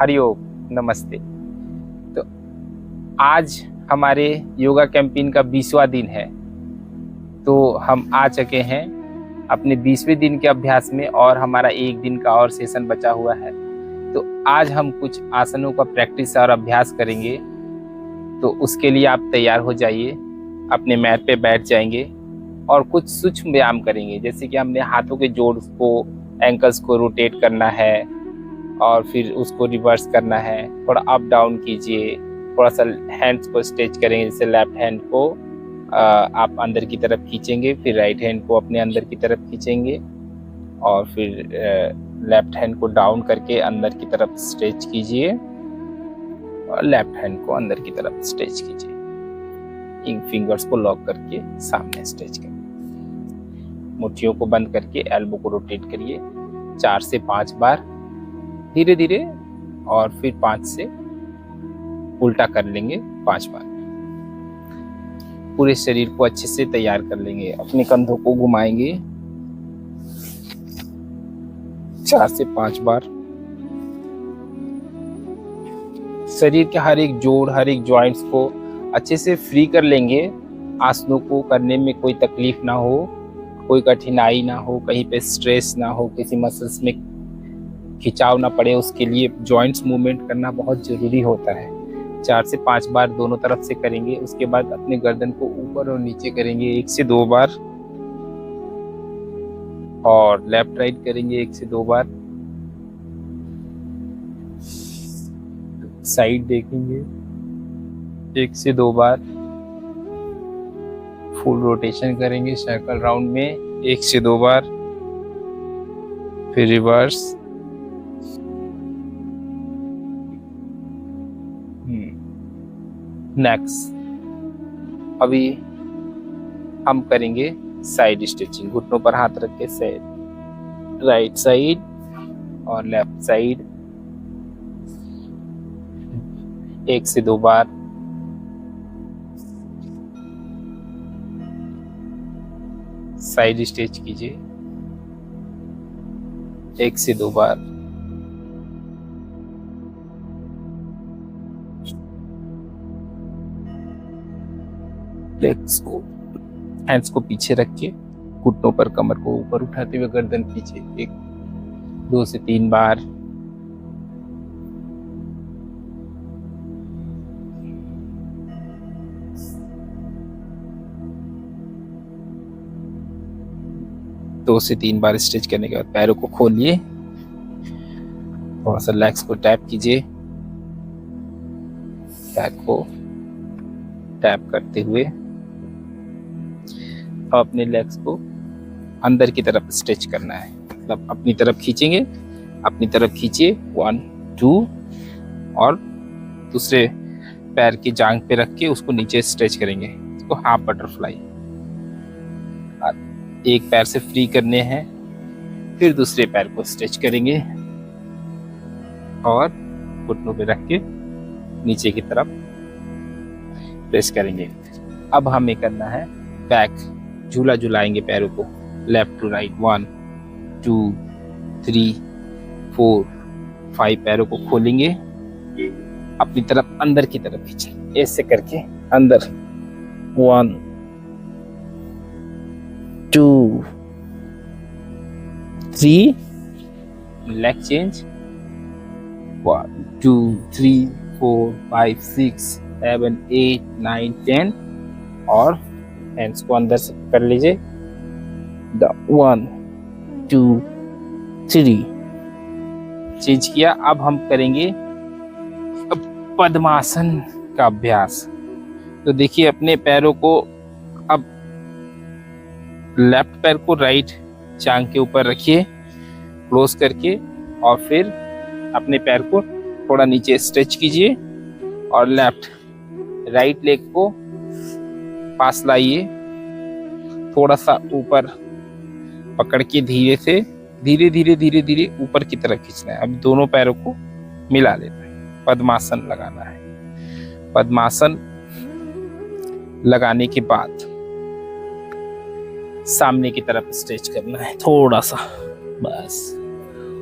हरिओम, नमस्ते। तो आज हमारे योगा कैंपेन का 20वां दिन है। तो हम आ चुके हैं अपने 20वें दिन के अभ्यास में और हमारा एक दिन का और सेशन बचा हुआ है। तो आज हम कुछ आसनों का प्रैक्टिस और अभ्यास करेंगे। तो उसके लिए आप तैयार हो जाइए, अपने मैट पे बैठ जाएंगे और कुछ सूक्ष्म व्यायाम करेंगे। जैसे कि हमने हाथों के जोड़ को, एंकल्स को रोटेट करना है और फिर उसको रिवर्स करना है। थोड़ा अप डाउन कीजिए, थोड़ा सा हैंड्स को स्ट्रेच करेंगे। जैसे लेफ्ट हैंड को आप अंदर की तरफ खींचेंगे, फिर राइट हैंड को अपने अंदर की तरफ खींचेंगे और फिर लेफ्ट हैंड को डाउन करके अंदर की तरफ स्ट्रेच कीजिए और लेफ्ट हैंड को अंदर की तरफ स्ट्रेच कीजिए। इन फिंगर्स को लॉक करके सामने स्ट्रेच करिए। मुट्ठियों को बंद करके एल्बो को रोटेट करिए 4 से 5 बार धीरे धीरे, और फिर 5 से उल्टा कर लेंगे 5 बार। पूरे शरीर को अच्छे से तैयार कर लेंगे। अपने कंधों को घुमाएंगे 4 से 5 बार। शरीर के हर एक जोड़, हर एक जॉइंट्स को अच्छे से फ्री कर लेंगे। आसनों को करने में कोई तकलीफ ना हो, कोई कठिनाई ना हो, कहीं पे स्ट्रेस ना हो, किसी मसल्स में खिंचाव ना पड़े। उसके लिए जॉइंट्स मूवमेंट करना बहुत जरूरी होता है। 4 से 5 बार दोनों तरफ से करेंगे। उसके बाद अपने गर्दन को ऊपर और नीचे करेंगे 1 से 2 बार, और लेफ्ट राइट करेंगे 1 से 2 बार। साइड देखेंगे 1 से 2 बार। फुल रोटेशन करेंगे सर्कल राउंड में 1 से 2 बार, फिर रिवर्स। नेक्स्ट अभी हम करेंगे साइड स्ट्रेचिंग। घुटनों पर हाथ रख के साइड, राइट साइड और लेफ्ट साइड 1 से 2 बार। साइड स्ट्रेच कीजिए 1 से 2 बार। लेग्स को, हैंड्स को पीछे रख के घुटनों पर कमर को ऊपर उठाते हुए गर्दन पीछे 1, 2 से 3 बार। दो से 3 बार स्ट्रेच करने के बाद पैरों को खोलिए, थोड़ा सा लेग्स को टैप कीजिए। पैर को टैप करते हुए अपने लेग्स को अंदर की तरफ स्ट्रेच करना है। मतलब अपनी तरफ खींचेंगे, अपनी तरफ खींचिए 1, 2, और दूसरे पैर की जांघ पे रख के उसको नीचे स्ट्रेच करेंगे। इसको हाफ बटरफ्लाई। एक पैर से फ्री करने हैं, फिर दूसरे पैर को स्ट्रेच करेंगे और घुटनों पे रख के नीचे की तरफ प्रेस करेंगे। अब हमें करना है बैक। झूला झुलाएंगे पैरों को लेफ्ट टू राइट 1, 2, 3, 4, 5। पैरों को खोलेंगे, अपनी तरफ अंदर की तरफ खींचें ऐसे करके अंदर 1, 2, 3। लेग चेंज 1, 2, 3, 4, 5, 6, 7, 8, 9, 10, और हैंड्स को अंदर से कर लीजिए 1, 2, 3। चेंज किया। अब हम करेंगे पद्मासन का अभ्यास। तो देखिए अपने पैरों को, अब लेफ्ट पैर को राइट जांघ के ऊपर रखिए क्लोज करके, और फिर अपने पैर को थोड़ा नीचे स्ट्रेच कीजिए और राइट लेग को पास लाइए, थोड़ा सा ऊपर पकड़ के धीरे से धीरे धीरे धीरे धीरे ऊपर की तरफ खींचना है। अब दोनों पैरों को मिला लेना है, पद्मासन लगाना है। पद्मासन लगाने के बाद सामने की तरफ स्ट्रेच करना है थोड़ा सा, बस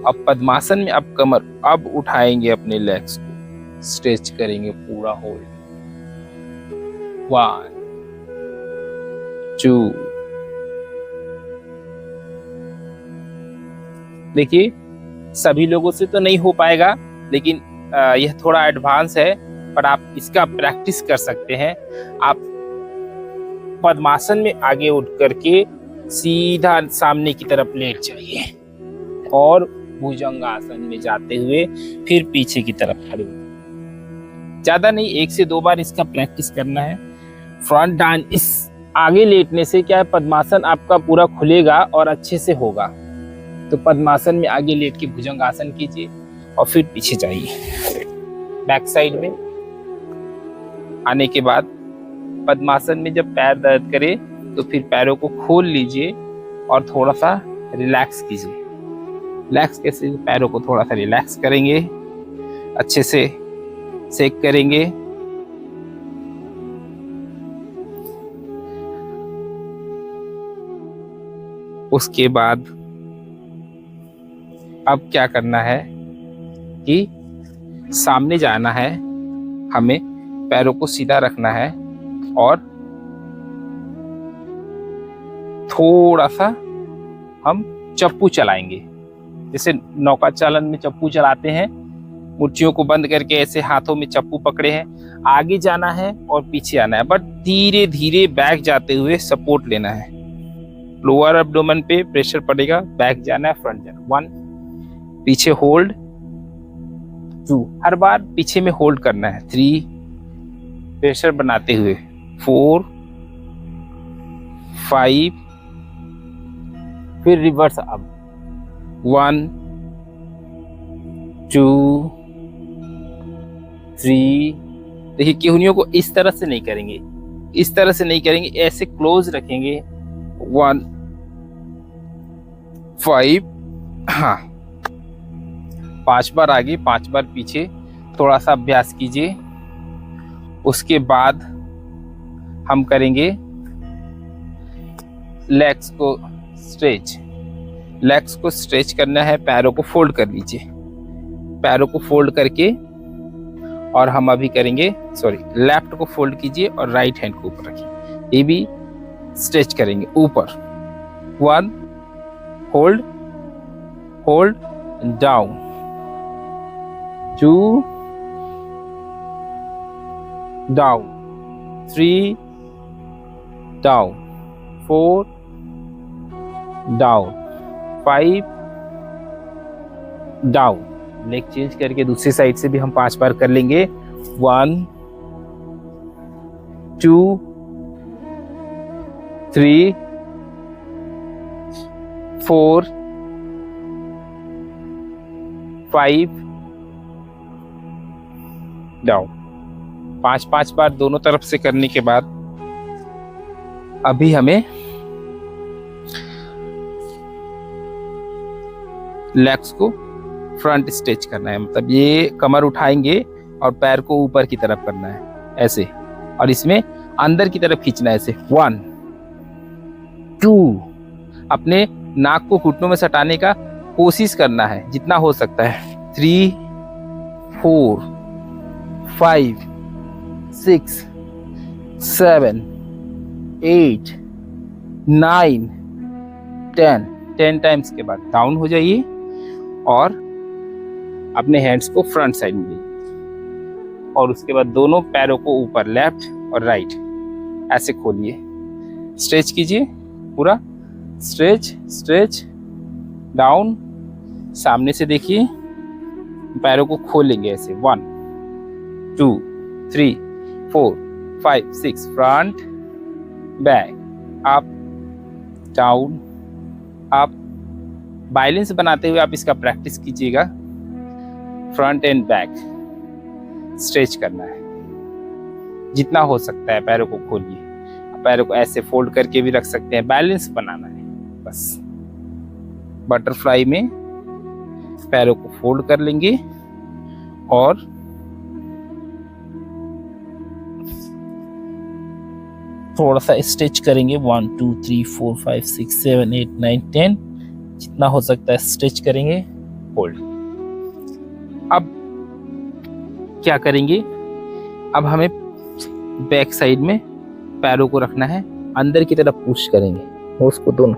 अब पद्मासन में अब कमर अब उठाएंगे, अपने लेग्स को स्ट्रेच करेंगे पूरा होल्ड। 1 2। देखिए सभी लोगों से तो नहीं हो पाएगा, लेकिन यह थोड़ा एडवांस है, पर आप इसका प्रैक्टिस कर सकते हैं। आप पद्मासन में आगे उठ करके सीधा सामने की तरफ लेट जाइए और भुजंगासन में जाते हुए फिर पीछे की तरफ खड़े हो। ज्यादा नहीं, 1 से 2 बार इसका प्रैक्टिस करना है। फ्रंट डाउन, इस आगे लेटने से क्या है, पद्मासन आपका पूरा खुलेगा और अच्छे से होगा। तो पद्मासन में आगे लेट के भुजंगासन कीजिए और फिर पीछे जाइए। बैक साइड में आने के बाद पद्मासन में जब पैर दर्द करे तो फिर पैरों को खोल लीजिए और थोड़ा सा रिलैक्स कीजिए। रिलैक्स कैसे, पैरों को थोड़ा सा रिलैक्स करेंगे, अच्छे से सेक करेंगे। उसके बाद अब क्या करना है कि सामने जाना है, हमें पैरों को सीधा रखना है और थोड़ा सा हम चप्पू चलाएंगे, जैसे नौका चालन में चप्पू चलाते हैं। मुट्ठियों को बंद करके ऐसे हाथों में चप्पू पकड़े हैं, आगे जाना है और पीछे आना है, बट धीरे धीरे बैक जाते हुए सपोर्ट लेना है। लोअर एब्डोमेन पे प्रेशर पड़ेगा, बैक जाना है, फ्रंट जाना। 1 पीछे होल्ड, 2 हर बार पीछे में होल्ड करना है, 3 प्रेशर बनाते हुए, 4 5 फिर रिवर्स अब 1 2 3। देखिए केहूनियों को इस तरह से नहीं करेंगे, इस तरह से नहीं करेंगे, ऐसे क्लोज रखेंगे। 1 5, हाँ 5 बार आगे 5 बार पीछे, थोड़ा सा अभ्यास कीजिए। उसके बाद हम करेंगे लेग्स को स्ट्रेच। लेग्स को स्ट्रेच करना है, पैरों को फोल्ड कर लीजिए, पैरों को फोल्ड करके, और हम अभी करेंगे लेफ्ट को फोल्ड कीजिए और राइट हैंड को ऊपर रखिए, ये भी स्ट्रेच करेंगे ऊपर। 1 hold hold down, 2 down, 3 down, 4 down, 5 down. Leg change करके दूसरी साइड से भी हम 5 बार कर लेंगे। 1 2 3 4 5 डाउन। 5 बार दोनों तरफ से करने के बाद अभी हमें लेग्स को फ्रंट स्ट्रेच करना है, मतलब ये कमर उठाएंगे और पैर को ऊपर की तरफ करना है ऐसे, और इसमें अंदर की तरफ खींचना है ऐसे। 1 2, अपने नाक को घुटनों में सटाने का कोशिश करना है जितना हो सकता है। 3 4 5 6 7 8 9 10 टाइम्स के बाद डाउन हो जाइए और अपने हैंड्स को फ्रंट साइड में लीजिए, और उसके बाद दोनों पैरों को ऊपर, लेफ्ट और राइट ऐसे खोलिए, स्ट्रेच कीजिए पूरा, स्ट्रेच स्ट्रेच डाउन। सामने से देखिए, पैरों को खोलेंगे ऐसे। 1 2 3 4 5 6, front back, up down up. Balance बनाते हुए आप इसका प्रैक्टिस कीजिएगा। फ्रंट एंड बैक स्ट्रेच करना है जितना हो सकता है, पैरों को खोलिए, पैरों को ऐसे फोल्ड करके भी रख सकते हैं, बैलेंस बनाना है बस। बटरफ्लाई में पैरों को फोल्ड कर लेंगे और थोड़ा सा स्ट्रेच करेंगे। 1 2 3 4 5 6 7 8 9 10, जितना हो सकता है स्ट्रेच करेंगे। होल्ड। अब क्या करेंगे, अब हमें बैक साइड में पैरों को रखना है, अंदर की तरफ पुश करेंगे उसको दोनों,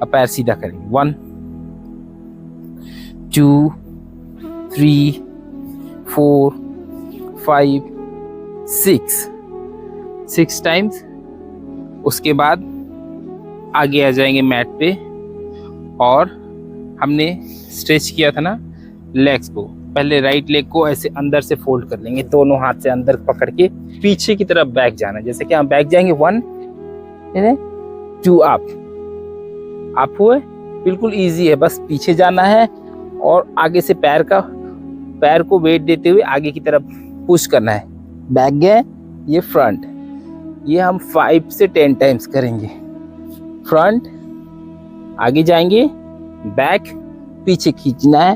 अब पैर सीधा करेंगे। 1 2 3 4 5 6 टाइम्स। उसके बाद आगे आ जाएंगे मैट पे, और हमने स्ट्रेच किया था ना लेग्स को, पहले राइट लेग को ऐसे अंदर से फोल्ड कर लेंगे, दोनों हाथ से अंदर पकड़ के पीछे की तरफ बैक जाना है। जैसे कि हम बैक जाएंगे 1 2 अप हुए, बिल्कुल इजी है, बस पीछे जाना है और आगे से पैर को वेट देते हुए आगे की तरफ पुश करना है। बैक गए, ये फ्रंट, ये हम 5 से 10 टाइम्स करेंगे। फ्रंट, आगे जाएंगे, बैक, पीछे खींचना है,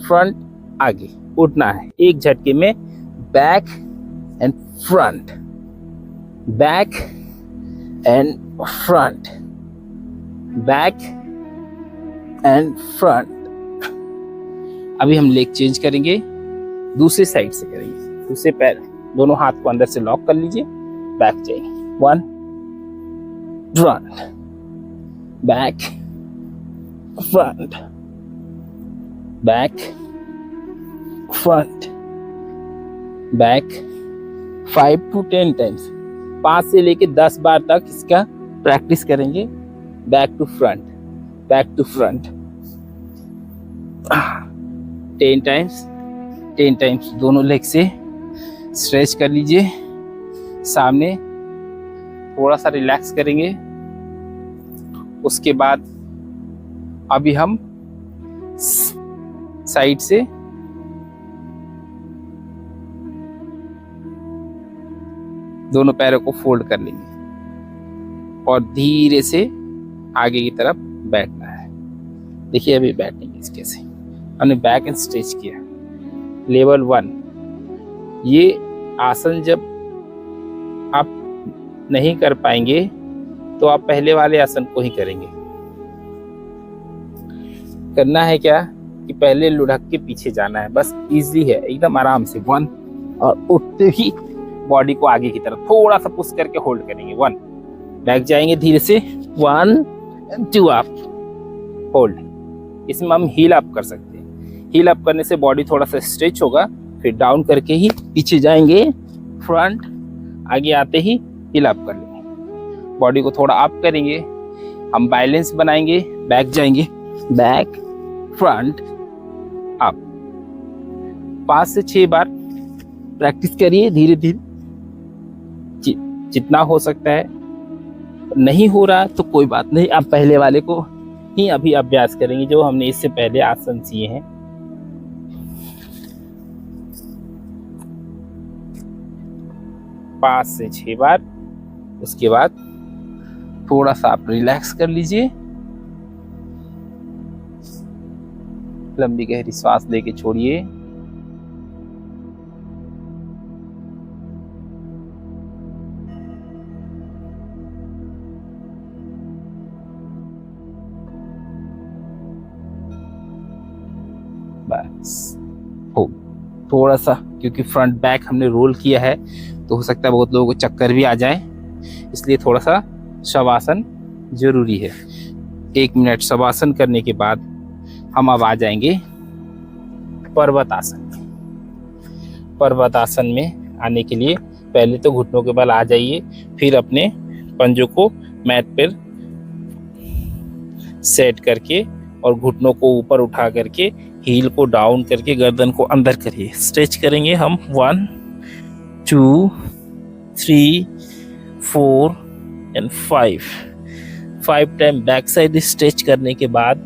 फ्रंट, आगे उठना है एक झटके में। Back and front, back and front, back and front. अभी हम लेग चेंज करेंगे, दूसरे साइड से करेंगे। दूसरे पैर, दोनों हाथ को अंदर से लॉक कर लीजिए, बैक जाएंगे। 1 front, back, front, back, front, back. 5 to 10 times, 5 से लेके 10 बार तक इसका प्रैक्टिस करेंगे। Back to front, back to front, 10 times दोनों लेग से स्ट्रेच कर लीजिए। सामने थोड़ा सा रिलैक्स करेंगे। उसके बाद अभी हम साइड से दोनों पैरों को फोल्ड कर लेंगे और धीरे से आगे की तरफ बैठना है। देखिए अभी बैठेंगे इसके से, हमने बैक एंड स्ट्रेच किया। लेवल 1, ये आसन जब आप नहीं कर पाएंगे तो आप पहले वाले आसन को ही करेंगे। करना है क्या कि पहले लुढ़क के पीछे जाना है, बस इजी है एकदम आराम से। 1, और उठते ही बॉडी को आगे की तरफ थोड़ा सा पुश करके होल्ड करेंगे। 1, बैक जाएंगे धीरे से, 1 2 अप, होल्ड। इसमें हम हील अप कर सकते हैं। हील अप करने से बॉडी थोड़ा सा स्ट्रेच होगा, फिर डाउन करके ही पीछे जाएंगे, फ्रंट, आगे आते ही हील अप कर लेंगे। बॉडी को थोड़ा अप करेंगे, हम बैलेंस बनाएंगे। बैक जाएंगे, बैक, फ्रंट, अप। 5 से 6 बार प्रैक्टिस करिए धीरे धीरे, जितना हो सकता है। नहीं हो रहा तो कोई बात नहीं, आप पहले वाले को ही अभी अभ्यास करेंगे जो हमने इससे पहले आसन किए हैं। पाँच से 6 बार। उसके बाद थोड़ा सा आप रिलैक्स कर लीजिए, लंबी गहरी सांस लेके छोड़िए। बस हो, थोड़ा सा, क्योंकि फ्रंट बैक हमने रोल किया है तो हो सकता है बहुत लोगों को चक्कर भी आ जाए, इसलिए थोड़ा सा शवासन जरूरी है। 1 मिनट शवासन करने के बाद हम अब आ जाएंगे पर्वत आसन। पर्वत आसन में आने के लिए पहले तो घुटनों के बल आ जाइए, फिर अपने पंजों को मैट पर सेट करके और घुटनों को ऊपर उठा करके हील को डाउन करके गर्दन को अंदर करिए। स्ट्रेच करेंगे हम 1 2 3 4 and 5 time back side stretch करने के बाद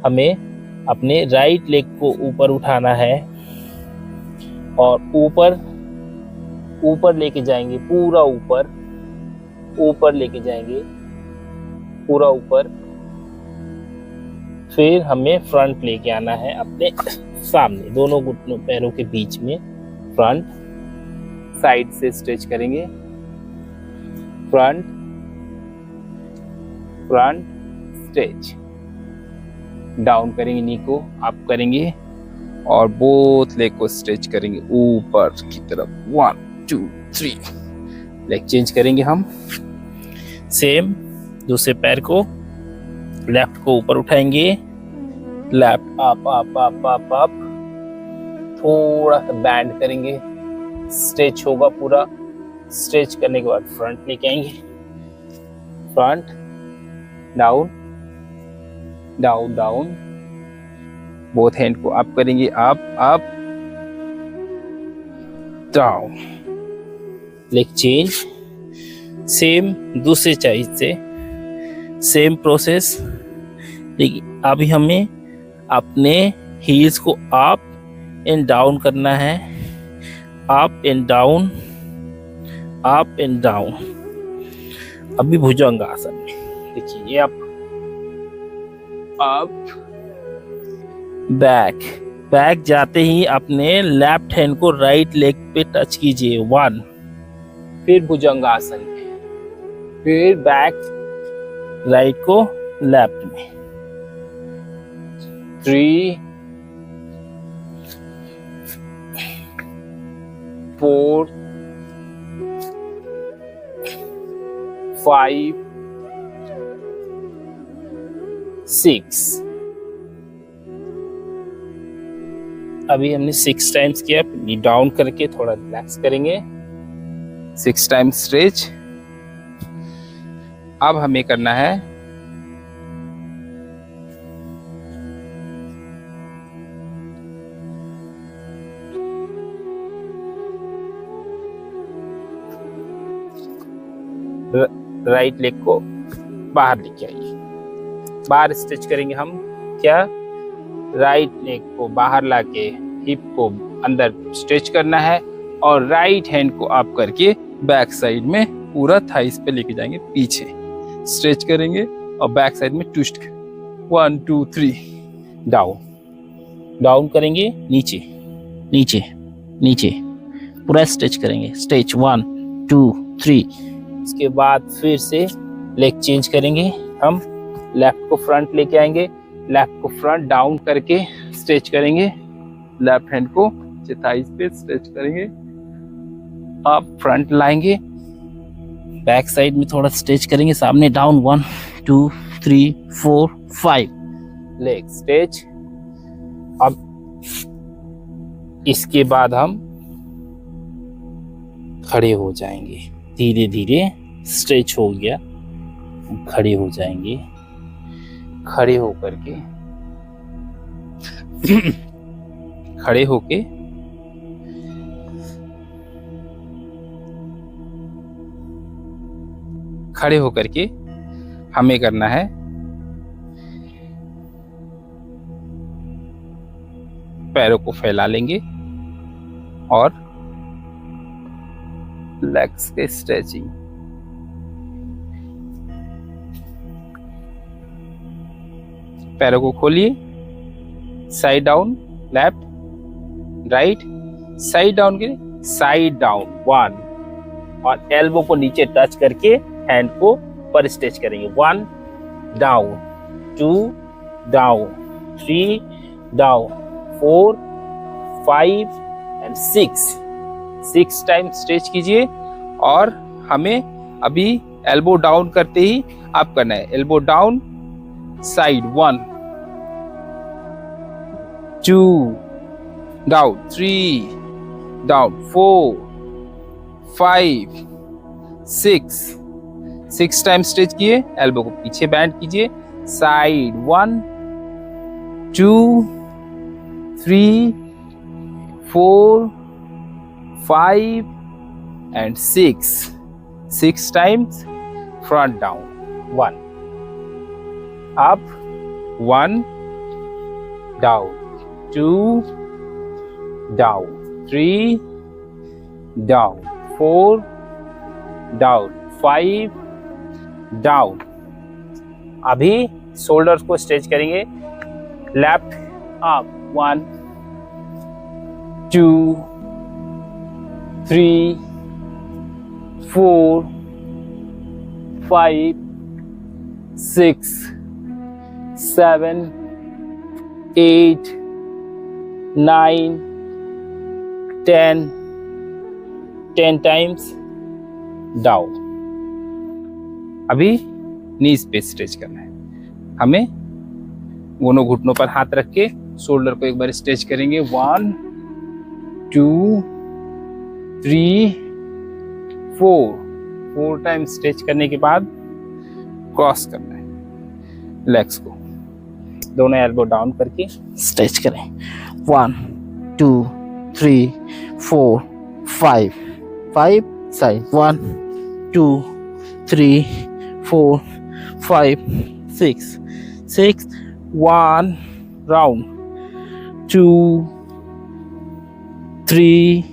हमें अपने राइट लेग को ऊपर उठाना है और ऊपर लेके जाएंगे, पूरा ऊपर लेके जाएंगे, पूरा ऊपर। फिर हमें फ्रंट लेके आना है अपने सामने, दोनों घुटनों पैरों के बीच में। फ्रंट, साइड से स्ट्रेच करेंगे, फ्रंट स्ट्रेच, डाउन करेंगे, नी को अप करेंगे और बोथ लेग को स्ट्रेच करेंगे ऊपर की तरफ। 1 2 3। लेग चेंज करेंगे हम। सेम दूसरे पैर को, लेफ्ट को ऊपर उठाएंगे, left up up up up up, थोड़ा सा बैंड करेंगे, स्ट्रेच होगा पूरा। स्ट्रेच करने के बाद फ्रंट लेके आएंगे, front down down down, both hand को अप करेंगे, up up down. Leg change, same दूसरे साइड से सेम प्रोसेस, लेकिन अभी हमें अपने हील्स को अप एंड डाउन करना है, up and down, up and down. अभी भुजंगासन में देखिए, ये अप बैक, बैक जाते ही अपने लेफ्ट हैंड को राइट लेग पे टच कीजिए। 1, फिर भुजंगासन में, फिर बैक राइट को लेफ्ट में। 3 4 5 6। अभी हमने 6 टाइम्स किया, डाउन करके थोड़ा रिलैक्स करेंगे, 6 टाइम्स स्ट्रेच। अब हमें करना है राइट लेग को बाहर लेके आइए, बाहर स्ट्रेच करेंगे हम। क्या? राइट लेग को बाहर लाके हिप को अंदर स्ट्रेच करना है और राइट हैंड को अप करके बैक साइड में पूरा थाइस पे लेके जाएंगे, पीछे स्ट्रेच करेंगे और बैक साइड में ट्विस्ट करेंगे। 1 2 3 डाउन, डाउन करेंगे, नीचे नीचे नीचे, पूरा स्ट्रेच करेंगे, स्ट्रेच 1 2 3। इसके बाद फिर से लेग चेंज करेंगे हम, लेफ्ट को फ्रंट लेके आएंगे, लेफ्ट को फ्रंट डाउन करके स्ट्रेच करेंगे, लेफ्ट हैंड को थाइस पे स्ट्रेच करेंगे, आप फ्रंट लाएंगे, बैक साइड में थोड़ा स्ट्रेच करेंगे, सामने डाउन 1 2 3 4 5, लेग स्ट्रेच। अब इसके बाद हम खड़े हो जाएंगे, धीरे धीरे स्ट्रेच हो गया, खड़े हो जाएंगे, खड़े होकर के खड़े होके खड़े होकर के हमें करना है पैरों को फैला लेंगे और लेग्स के स्ट्रेचिंग। पैरों को खोलिए, side down, left right, side down के साइड डाउन 1, और एल्बो को नीचे टच करके हैंड को पर स्ट्रेच करेंगे। 1 down, 2 down, 3 down, 4 5 and 6 time stretch कीजिए। और हमें अभी एल्बो डाउन करते ही अप करना है, elbow down, side 1 2 down, 3 down, 4 5 6 time stretch किए, एल्बो को पीछे बैंड कीजिए, side 1 2 3 4 5 and 6 times front down, 1 up, 1 down, 2 down, 3 down, 4 down, 5 down। अभी शोल्डर्स को स्ट्रेच करेंगे, लेफ्ट अप 1 2 3 4 5 6 7 8, 9, 10 टाइम्स डाउन। अभी नीज पे स्ट्रेच करना है हमें। दोनों घुटनों पर हाथ रख के शोल्डर को एक बार स्ट्रेच करेंगे। 1, 2, 3, 4 टाइम्स स्ट्रेच करने के बाद क्रॉस करना है लेग्स को। दोनों एल्बो डाउन करके स्ट्रेच करें। 1, 2, 3, 4, 5 साइड। 1, 2, 3, 4, 5, 6 1 राउंड 2, 3।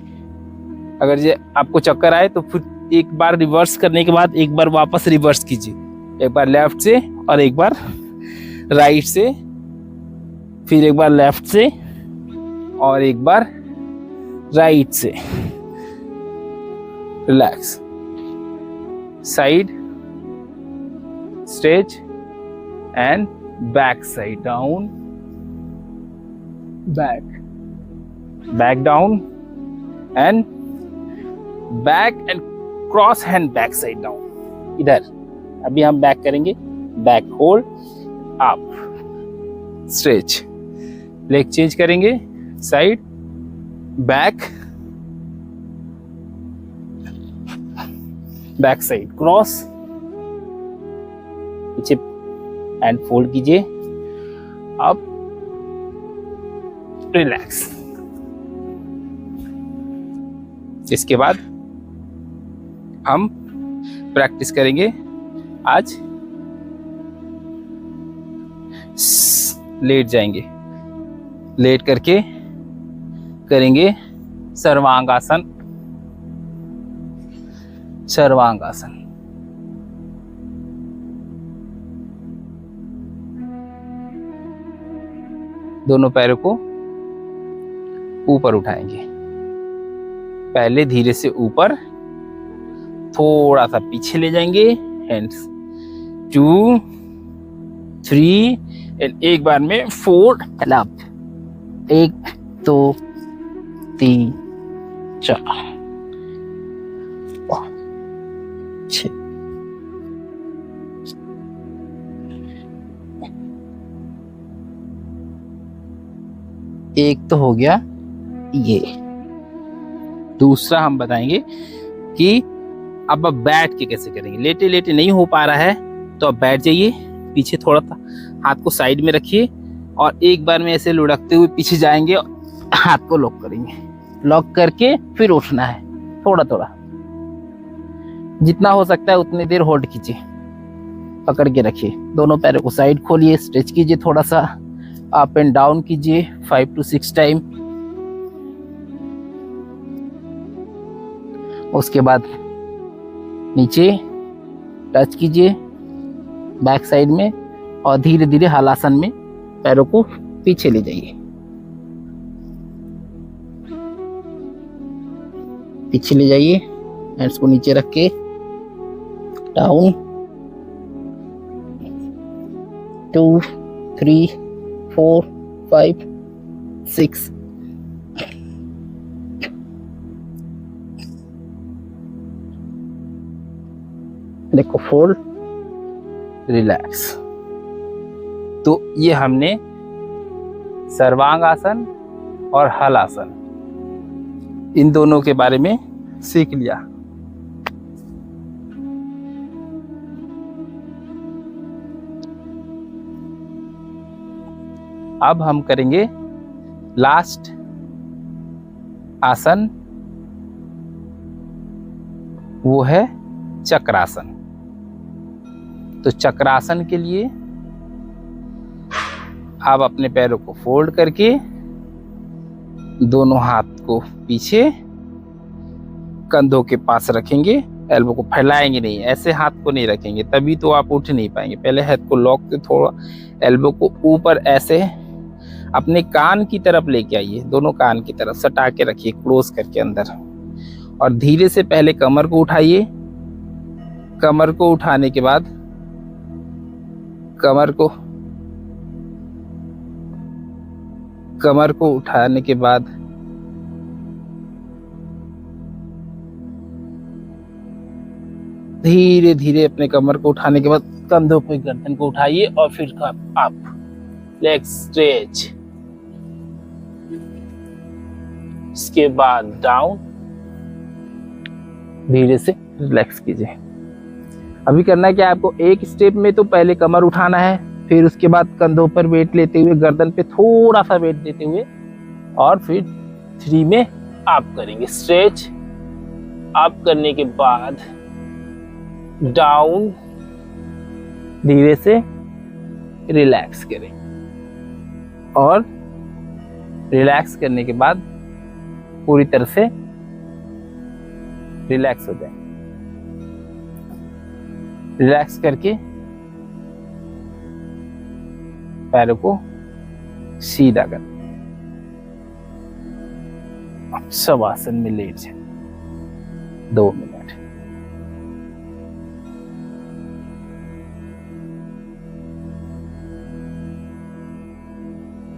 अगर ये आपको चक्कर आए तो फिर एक बार रिवर्स करने के बाद एक बार वापस रिवर्स कीजिए। एक बार लेफ्ट से और एक बार राइट से, फिर एक बार लेफ्ट से और एक बार राइट से। Relax, side stretch and back side down, back down and back and cross hand back side down. इधर अभी हम बैक करेंगे। Back hold up stretch. Leg change करेंगे, साइड बैक साइड क्रॉस, पीछे एंड फोल्ड कीजिए। अब relax. इसके बाद हम प्रैक्टिस करेंगे आज। लेट जाएंगे, लेट करके करेंगे सर्वांगासन। सर्वांगासन दोनों पैरों को ऊपर उठाएंगे। पहले धीरे से ऊपर, थोड़ा सा पीछे ले जाएंगे। हैंड्स 2, 3 एंड एक बार में 4 अप। 1, 2, 3, 4, 5, 6। एक तो हो गया ये। दूसरा हम बताएंगे कि अब बैठ के कैसे करेंगे। लेटे लेटे नहीं हो पा रहा है तो अब बैठ जाइए, पीछे थोड़ा सा हाथ को साइड में रखिए और एक बार में ऐसे लुढ़कते हुए पीछे जाएंगे और हाथ को लॉक करेंगे। लॉक करके फिर उठना है। थोड़ा थोड़ा जितना हो सकता है उतनी देर होल्ड कीजिए, पकड़ के रखिए। दोनों पैरों को साइड खोलिए, स्ट्रेच कीजिए, थोड़ा सा अप एंड डाउन कीजिए 5 to 6 टाइम। उसके बाद नीचे टच कीजिए बैक साइड में और धीरे धीरे हलासन में पैरों को पीछे ले जाइए। पीछे ले जाइए, हैंड्स को नीचे रख के डाउन। 2, 3, 4, 5, 6। देखो, फोल्ड, रिलैक्स। तो ये हमने सर्वांगासन और हलासन इन दोनों के बारे में सीख लिया। अब हम करेंगे लास्ट आसन, वो है चक्रासन। तो चक्रासन के लिए आप अपने पैरों को फोल्ड करके दोनों हाथ को पीछे कंधों के पास रखेंगे। एल्बो को फैलाएंगे नहीं, ऐसे हाथ को नहीं रखेंगे, तभी तो आप उठ नहीं पाएंगे। पहले हाथ को लॉक से थोड़ा एल्बो को ऊपर ऐसे अपने कान की तरफ लेके आइए। दोनों कान की तरफ सटा के रखिए, क्लोज करके अंदर। और धीरे से पहले कमर को उठाइए। कमर को उठाने के बाद कमर को कमर को उठाने के बाद धीरे धीरे अपने कमर को उठाने के बाद कंधों पे गर्दन को उठाइए और फिर अप, लेग स्ट्रेच, इसके बाद डाउन, धीरे से रिलैक्स कीजिए। अभी करना है कि आपको एक स्टेप में तो पहले कमर उठाना है, फिर उसके बाद कंधों पर वेट लेते हुए गर्दन पे थोड़ा सा वेट देते हुए, और फिर 3 में अप करेंगे। स्ट्रेच, अप करने के बाद डाउन, धीरे से रिलैक्स करें, और रिलैक्स करने के बाद पूरी तरह से रिलैक्स हो जाए। रिलैक्स करके पैरों को सीधा कर, शवासन में लेट जाए 2 मिनट।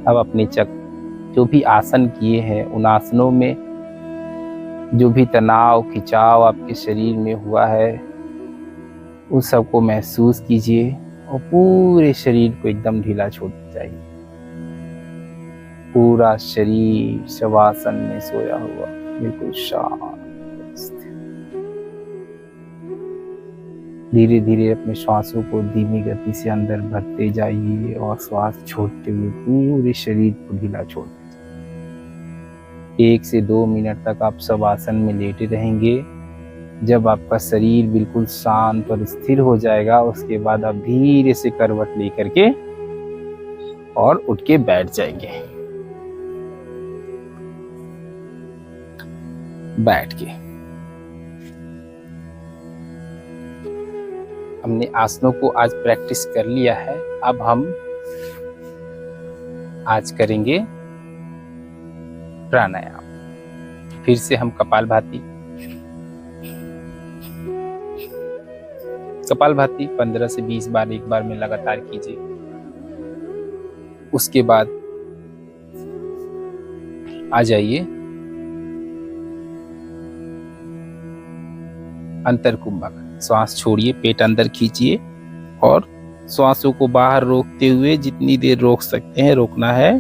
अब अपने जो भी आसन किए हैं उन आसनों में जो भी तनाव खिंचाव आपके शरीर में हुआ है उस सब को महसूस कीजिए और पूरे शरीर को एकदम ढीला छोड़ जाइए। पूरा शरीर शवासन में सोया हुआ, बिल्कुल शांत। धीरे धीरे अपने श्वासों को धीमी गति से अंदर भरते जाइए और श्वास छोड़ते हुए पूरे शरीर को ढीला छोड़ दीजिए। 1 से 2 मिनट तक आप शवासन में लेटे रहेंगे। जब आपका शरीर बिल्कुल शांत और स्थिर हो जाएगा उसके बाद आप धीरे से करवट लेकर के और उठ के बैठ जाएंगे। बैठ के हमने आसनों को आज प्रैक्टिस कर लिया है। अब हम आज करेंगे प्राणायाम। फिर से हम कपालभाति 15 से 20 बार एक बार में लगातार कीजिए। उसके बाद आ जाइए अंतर कुंभक। श्वास छोड़िए, पेट अंदर खींचिए और श्वासों को बाहर रोकते हुए जितनी देर रोक सकते हैं रोकना है,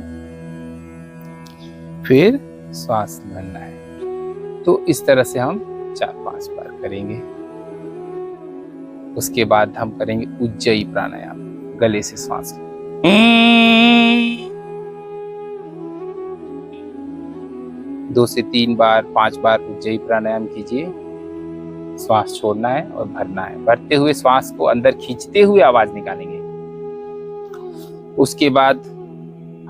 फिर श्वास भरना है। तो इस तरह से हम 4-5 बार करेंगे। उसके बाद हम करेंगे उज्जयी प्राणायाम। गले से श्वास 2 से 3 बार 5 बार उज्जयी प्राणायाम कीजिए। श्वास छोड़ना है और भरना है। भरते हुए श्वास को अंदर खींचते हुए आवाज निकालेंगे। उसके बाद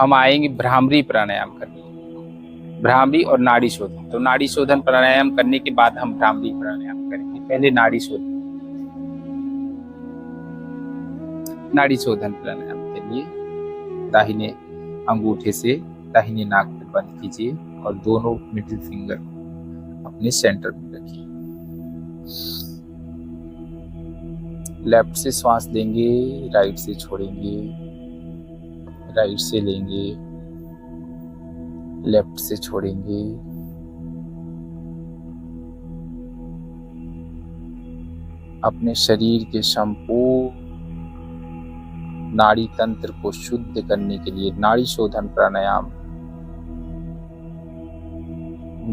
हम आएंगे भ्रामरी प्राणायाम करने। भ्रामरी और नाड़ी शोधन। तो नाड़ी शोधन प्राणायाम करने के बाद हम भ्रामरी प्राणायाम करेंगे। पहले नाड़ी शोधन। नाड़ी शोधन प्राणायाम के लिए दाहिने अंगूठे से दाहिने नाक पे बंद कीजिए और दोनों मिडिल फिंगर अपने सेंटर में रखिए। लेफ्ट से श्वास लेंगे, राइट से छोड़ेंगे, राइट से लेंगे, लेफ्ट से छोड़ेंगे। अपने शरीर के संपूर्ण नाड़ी तंत्र को शुद्ध करने के लिए नाड़ी शोधन प्राणायाम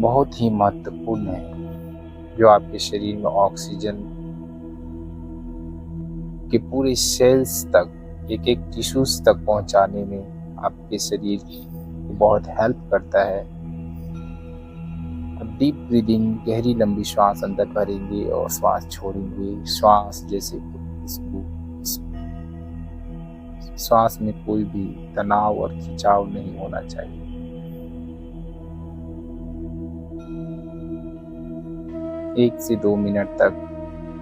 बहुत ही महत्वपूर्ण है, जो आपके शरीर में ऑक्सीजन के पूरे सेल्स तक एक एक टिश्यूज तक पहुंचाने में आपके शरीर को बहुत हेल्प करता है। अब डीप ब्रीदिंग, गहरी लंबी श्वास अंदर भरेंगे और श्वास छोड़ेंगे। श्वास जैसे श्वास में कोई भी तनाव और खिंचाव नहीं होना चाहिए। एक से 2 मिनट तक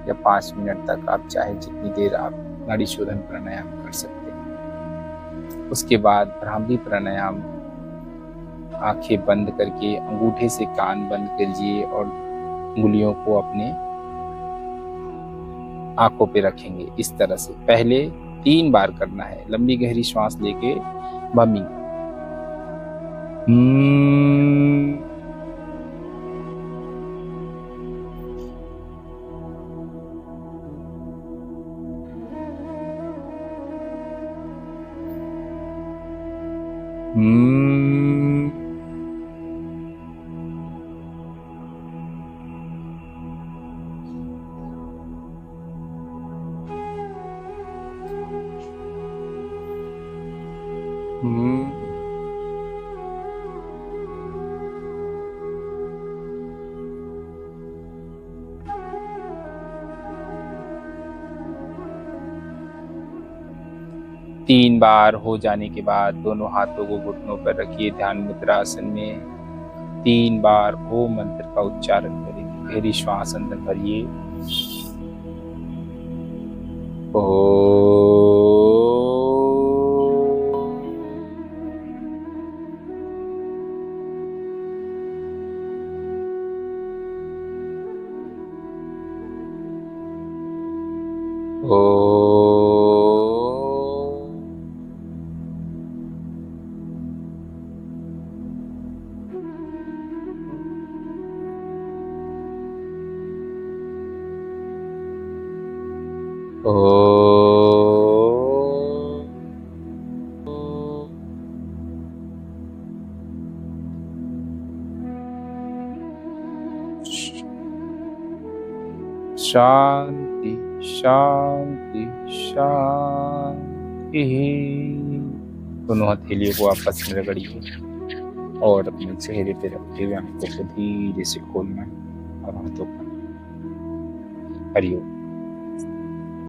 या 5 मिनट तक आप चाहे जितनी देर आप नाड़ी शोधन प्राणायाम कर सकते हैं। उसके बाद भ्रामरी प्राणायाम, आंखें बंद करके अंगूठे से कान बंद कीजिए और उंगलियों को अपने आंखों पे रखेंगे। इस तरह से पहले 3 बार करना है। लंबी गहरी श्वास लेके बमी, हम्म। हम्म। हम्म। 3 बार हो जाने के बाद दोनों हाथों को घुटनों पर रखिए ध्यान मुद्रा आसन में। 3 बार ओम मंत्र का उच्चारण करेंगे। गहरी श्वास अंदर भरिए। शांति शांति शांति। दोनों हथेलियों को आपस में रगड़िए और अपने चेहरे पे रखते हुए आंखों को धीरे से खोलना और हाथों पर हरिओम।